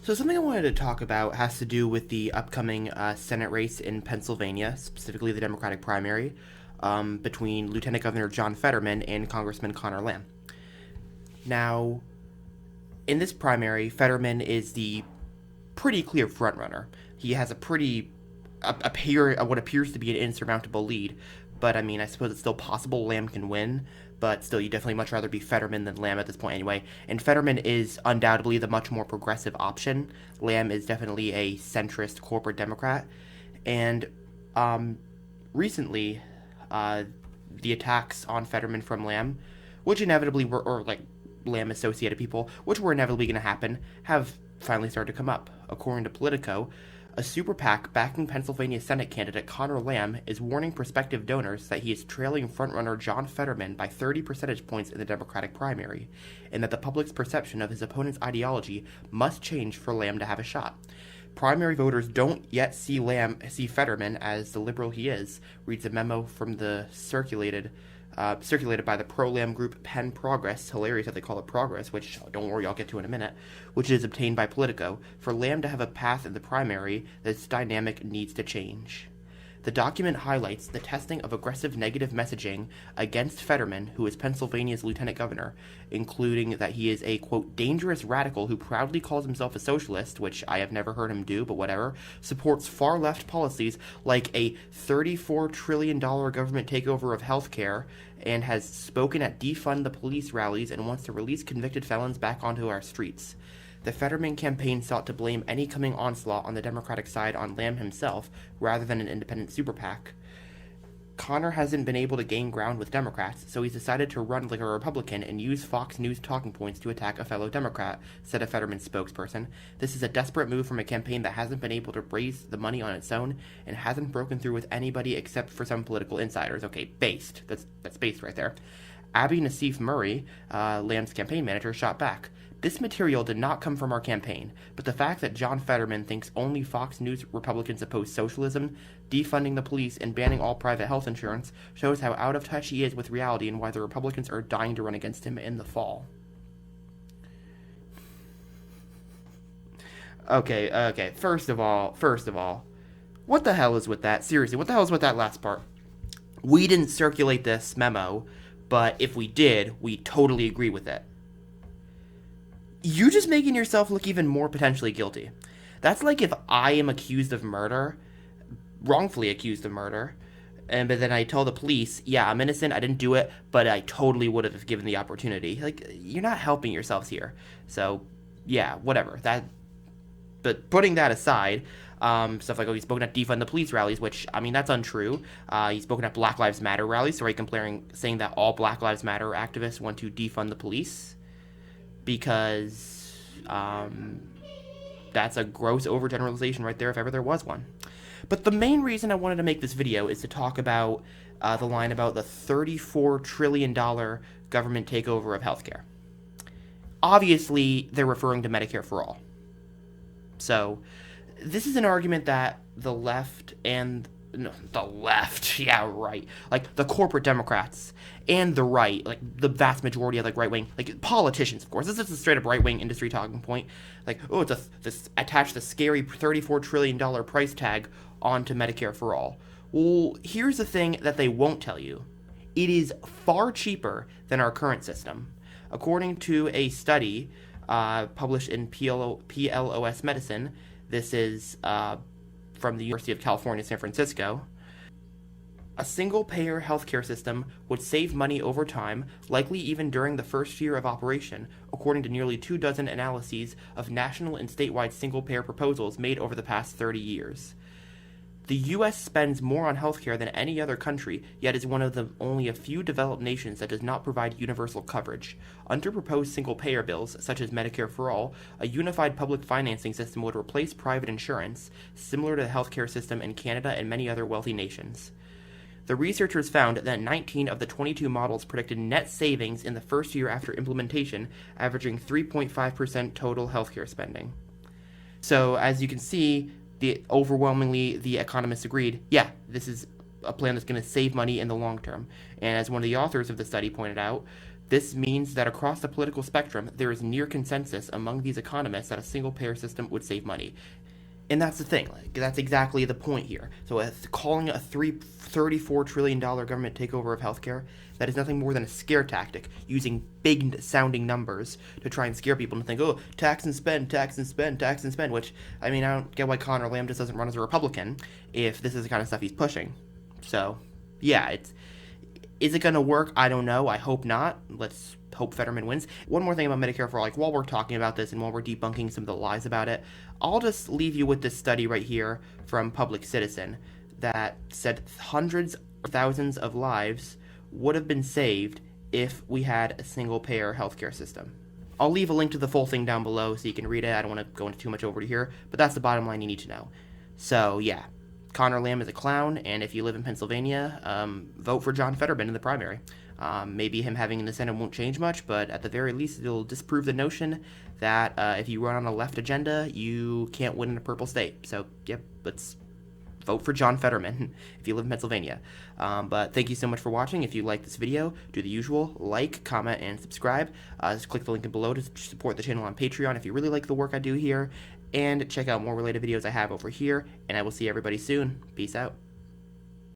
So something I wanted to talk about has to do with the upcoming Senate race in Pennsylvania, specifically the Democratic primary, between Lieutenant Governor John Fetterman and Congressman Connor Lamb. Now, in this primary, Fetterman is the pretty clear frontrunner. He has a pretty what appears to be an insurmountable lead, but I mean, I suppose it's still possible Lamb can win. But still, you definitely much rather be Fetterman than Lamb at this point anyway. And Fetterman is undoubtedly the much more progressive option. Lamb is definitely a centrist corporate Democrat. And recently, uh, the attacks on Fetterman from Lamb, which inevitably were, or like Lamb associated people, which were inevitably going to happen, have finally started to come up. According to Politico, a super PAC backing Pennsylvania Senate candidate Connor Lamb is warning prospective donors that he is trailing frontrunner John Fetterman by 30 percentage points in the Democratic primary, and that the public's perception of his opponent's ideology must change for Lamb to have a shot. Primary voters don't yet see Fetterman as the liberal he is, reads a memo from the circulated by the pro-Lamb group Penn Progress, hilarious that they call it Progress, which, don't worry, I'll get to in a minute, which is obtained by Politico. For Lamb to have a path in the primary, this dynamic needs to change. The document highlights the testing of aggressive negative messaging against Fetterman, who is Pennsylvania's lieutenant governor, including that he is a, quote, dangerous radical who proudly calls himself a socialist, which I have never heard him do, but whatever, supports far-left policies like a $34 trillion government takeover of healthcare, and has spoken at defund the police rallies and wants to release convicted felons back onto our streets. The Fetterman campaign sought to blame any coming onslaught on the Democratic side on Lamb himself, rather than an independent super PAC. Connor hasn't been able to gain ground with Democrats, so he's decided to run like a Republican and use Fox News talking points to attack a fellow Democrat, said a Fetterman spokesperson. This is a desperate move from a campaign that hasn't been able to raise the money on its own and hasn't broken through with anybody except for some political insiders. Okay, based. That's based right there. Abby Nassif Murray, Lamb's campaign manager, shot back. This material did not come from our campaign, but the fact that John Fetterman thinks only Fox News Republicans oppose socialism, defunding the police, and banning all private health insurance shows how out of touch he is with reality and why the Republicans are dying to run against him in the fall. Okay. First of all, what the hell is with that? Seriously, what the hell is with that last part? We didn't circulate this memo, but if we did, we totally agree with it. You just making yourself look even more potentially guilty. That's like if I am accused of murder, wrongfully accused of murder, but then I tell the police, yeah, I'm innocent, I didn't do it, but I totally would have given the opportunity. Like, you're not helping yourselves here. So, yeah, whatever. But putting that aside, stuff like, he's spoken at defund the police rallies, which, I mean, that's untrue. He's spoken at Black Lives Matter rallies, so saying that all Black Lives Matter activists want to defund the police, because that's a gross overgeneralization right there if ever there was one. But the main reason I wanted to make this video is to talk about the line about the $34 trillion government takeover of healthcare. Obviously, they're referring to Medicare for all. So, this is an argument that the left, yeah, right, like the corporate Democrats and the right, like the vast majority of like right wing, like politicians, of course, this is a straight up right wing industry talking point. Like, oh, attach the scary $34 trillion price tag onto Medicare for all. Well, here's the thing that they won't tell you: it is far cheaper than our current system, according to a study published in PLOS Medicine. This is from the University of California, San Francisco. A single-payer healthcare system would save money over time, likely even during the first year of operation, according to nearly 24 analyses of national and statewide single-payer proposals made over the past 30 years. The U.S. spends more on healthcare than any other country, yet is one of the only a few developed nations that does not provide universal coverage. Under proposed single-payer bills, such as Medicare for All, a unified public financing system would replace private insurance, similar to the healthcare system in Canada and many other wealthy nations. The researchers found that 19 of the 22 models predicted net savings in the first year after implementation, averaging 3.5% total healthcare spending. So, as you can see, overwhelmingly the economists agreed, yeah, this is a plan that's going to save money in the long term. And as one of the authors of the study pointed out, This means that across the political spectrum, there is near consensus among these economists that a single payer system would save money. And that's the thing. Like, that's exactly the point here. So calling a $34 trillion government takeover of healthcare, that is nothing more than a scare tactic, using big sounding numbers to try and scare people and think, oh, tax and spend, tax and spend, tax and spend, which, I mean, I don't get why Connor Lamb just doesn't run as a Republican if this is the kind of stuff he's pushing. So, yeah, is it going to work? I don't know. I hope not. Let's hope Fetterman wins. One more thing about Medicare for All, like, while we're talking about this and while we're debunking some of the lies about it, I'll just leave you with this study right here from Public Citizen that said hundreds or thousands of lives would have been saved if we had a single payer healthcare system. I'll leave a link to the full thing down below so you can read it. I don't want to go into too much over here, but that's the bottom line you need to know. So, yeah. Connor Lamb is a clown, and if you live in Pennsylvania, vote for John Fetterman in the primary. Maybe him having the Senate won't change much, but at the very least, it'll disprove the notion that if you run on a left agenda, you can't win in a purple state. So, yep, let's vote for John Fetterman if you live in Pennsylvania. But thank you so much for watching. If you like this video, do the usual, like, comment, and subscribe. Just click the link below to support the channel on Patreon if you really like the work I do here. And check out more related videos I have over here. And I will see everybody soon. Peace out.